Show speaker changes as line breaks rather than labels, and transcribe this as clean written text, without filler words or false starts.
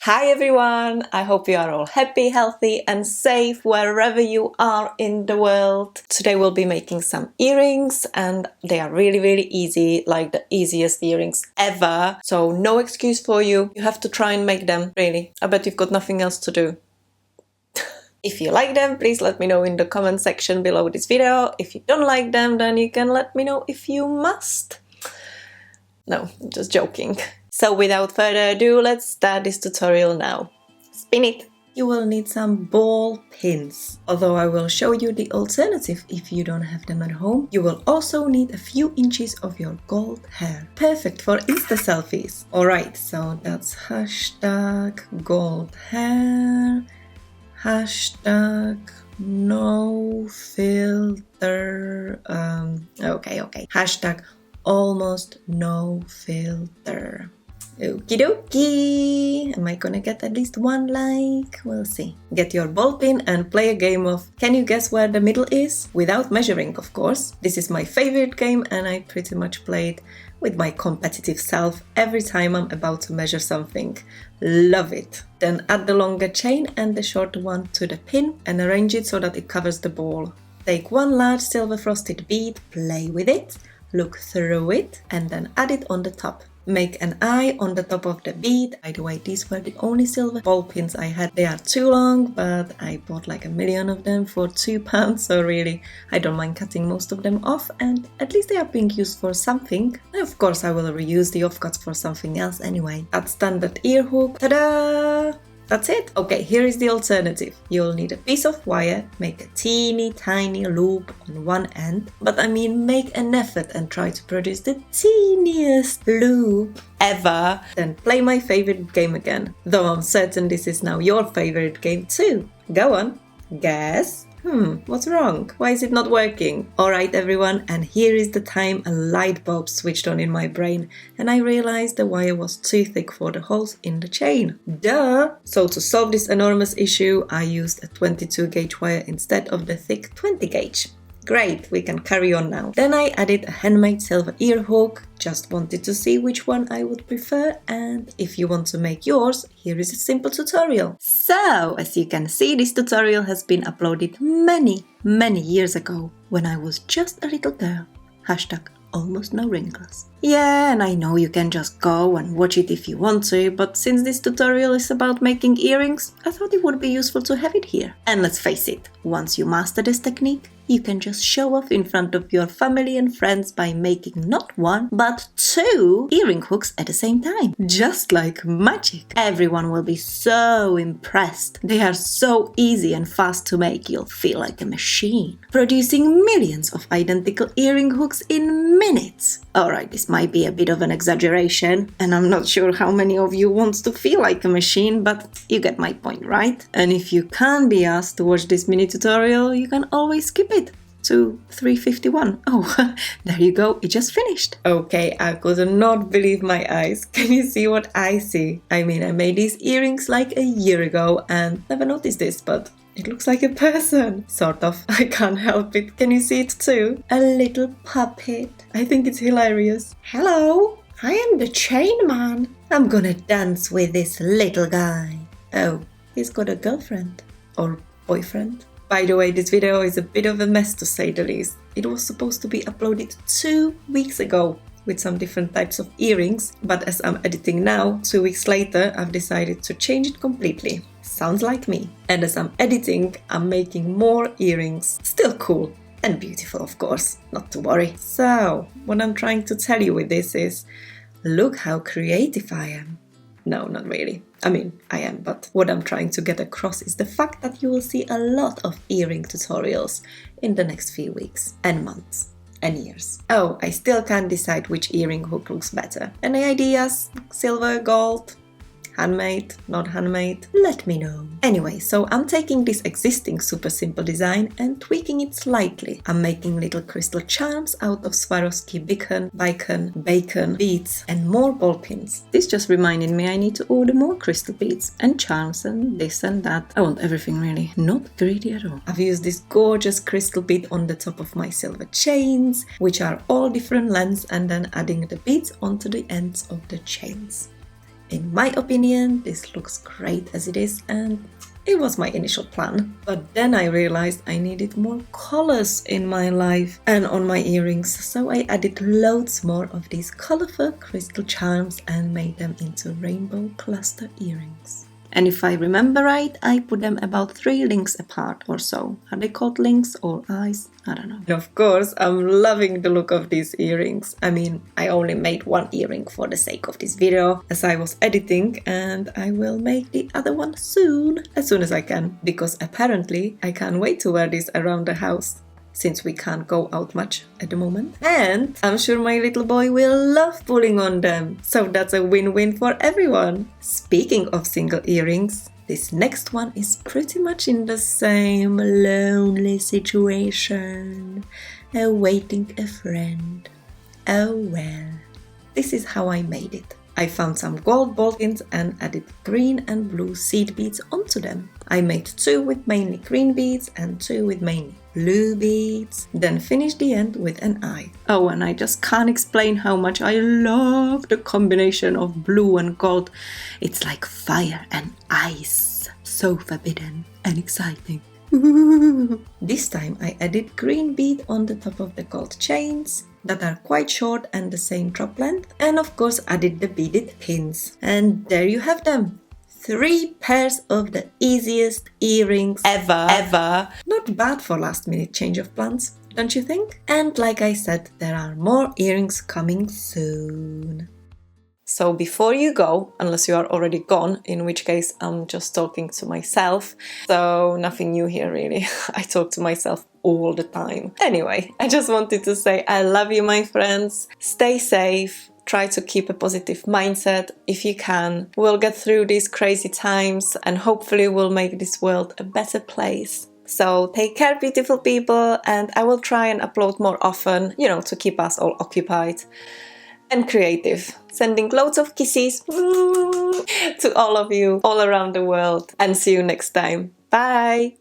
Hi everyone! I hope you are all happy, healthy and safe wherever you are in the world. Today we'll be making some earrings and they are really easy, like the easiest earrings ever. So no excuse for you. You have to try and make them, really. I bet you've got nothing else to do. If you like them, please let me know in the comment section below this video. If you don't like them, then you can let me know if you must. No, I'm just joking. So without further ado, let's start this tutorial now. Spin it! You will need some ball pins, although I will show you the alternative if you don't have them at home. You will also need a few inches of your gold hair. Perfect for Insta selfies. Alright, so that's hashtag gold hair, hashtag no filter, okay, hashtag almost no filter. Okie dokie! Am I gonna get at least one like? We'll see. Get your ball pin and play a game of can you guess where the middle is? Without measuring, of course. This is my favorite game and I pretty much play it with my competitive self every time I'm about to measure something. Love it! Then add the longer chain and the shorter one to the pin and arrange it so that it covers the ball. Take one large silver frosted bead, play with it, look through it and then add it on the top. Make an eye on the top of the bead. By the way, these were the only silver ball pins I had. They are too long, but I bought like a million of them for £2, so really I don't mind cutting most of them off and at least they are being used for something. And of course I will reuse the offcuts for something else anyway. Add standard ear hook. Ta-da! That's it. Okay, here is the alternative. You'll need a piece of wire, make a teeny tiny loop on one end, but I mean make an effort and try to produce the teeniest loop ever. Then play my favorite game again, though I'm certain this is now your favorite game too. Go on, guess. What's wrong? Why is it not working? Alright everyone, and here is the time a light bulb switched on in my brain and I realized the wire was too thick for the holes in the chain. Duh! So to solve this enormous issue, I used a 22 gauge wire instead of the thick 20 gauge. Great, we can carry on now. Then I added a handmade silver ear hook, just wanted to see which one I would prefer, and if you want to make yours, here is a simple tutorial. So, as you can see, this tutorial has been uploaded many years ago, when I was just a little girl. Hashtag almost no wrinkles. Yeah, and I know you can just go and watch it if you want to, but since this tutorial is about making earrings, I thought it would be useful to have it here. And let's face it, once you master this technique, you can just show off in front of your family and friends by making not one, but 2 earring hooks at the same time. Just like magic. Everyone will be so impressed. They are so easy and fast to make, you'll feel like a machine. Producing millions of identical earring hooks in minutes. Alright, this might be a bit of an exaggeration, and I'm not sure how many of you wants to feel like a machine, but you get my point, right? And if you can't be asked to watch this mini tutorial, you can always skip it to 3:51. Oh, there you go, it just finished. Okay, I could not believe my eyes. Can you see what I see? I mean, I made these earrings like a year ago and never noticed this, but it looks like a person. Sort of. I can't help it. Can you see it too? A little puppet. I think it's hilarious. Hello, I am the chain man. I'm gonna dance with this little guy. Oh, he's got a girlfriend. Or boyfriend. By the way, this video is a bit of a mess to say the least. It was supposed to be uploaded 2 weeks ago with some different types of earrings, but as I'm editing now, 2 weeks later, I've decided to change it completely. Sounds like me. And as I'm editing, I'm making more earrings. Still cool and beautiful, of course, not to worry. So, what I'm trying to tell you with this is, look how creative I am. No, not really. I mean, I am, but what I'm trying to get across is the fact that you will see a lot of earring tutorials in the next few weeks and months and years. Oh, I still can't decide which earring hook looks better. Any ideas? Silver, gold? Handmade, not handmade? Let me know. Anyway, so I'm taking this existing super simple design and tweaking it slightly. I'm making little crystal charms out of Swarovski bacon beads and more ball pins. This just reminded me I need to order more crystal beads and charms and this and that. I want everything really, not greedy at all. I've used this gorgeous crystal bead on the top of my silver chains, which are all different lengths, and then adding the beads onto the ends of the chains. In my opinion, this looks great as it is, and it was my initial plan. But then I realized I needed more colors in my life and on my earrings, so I added loads more of these colorful crystal charms and made them into rainbow cluster earrings. And if I remember right, I put them about 3 links apart or so. Are they called links or eyes? I don't know. And of course, I'm loving the look of these earrings. I mean, I only made 1 earring for the sake of this video as I was editing, and I will make the other one soon, as soon as I can. Because apparently, I can't wait to wear this around the house, since we can't go out much at the moment. And I'm sure my little boy will love pulling on them. So that's a win-win for everyone. Speaking of single earrings, this next one is pretty much in the same lonely situation, awaiting a friend. Oh well. This is how I made it. I found some gold ball pins and added green and blue seed beads onto them. I made 2 with mainly green beads and 2 with mainly blue beads, then finished the end with an eye. Oh, and I just can't explain how much I love the combination of blue and gold. It's like fire and ice. So forbidden and exciting. This time I added green bead on the top of the gold chains that are quite short and the same drop length, and of course added the beaded pins. And there you have them. 3 pairs of the easiest earrings ever. Not bad for last minute change of plans, don't you think? And like I said, there are more earrings coming soon. So before you go, unless you are already gone, in which case I'm just talking to myself, so nothing new here really. I talk to myself all the time. Anyway, I just wanted to say I love you, my friends. Stay safe. Try to keep a positive mindset if you can. We'll get through these crazy times and hopefully we'll make this world a better place. So take care, beautiful people, and I will try and upload more often, to keep us all occupied and creative. Sending loads of kisses to all of you all around the world, and see you next time. Bye!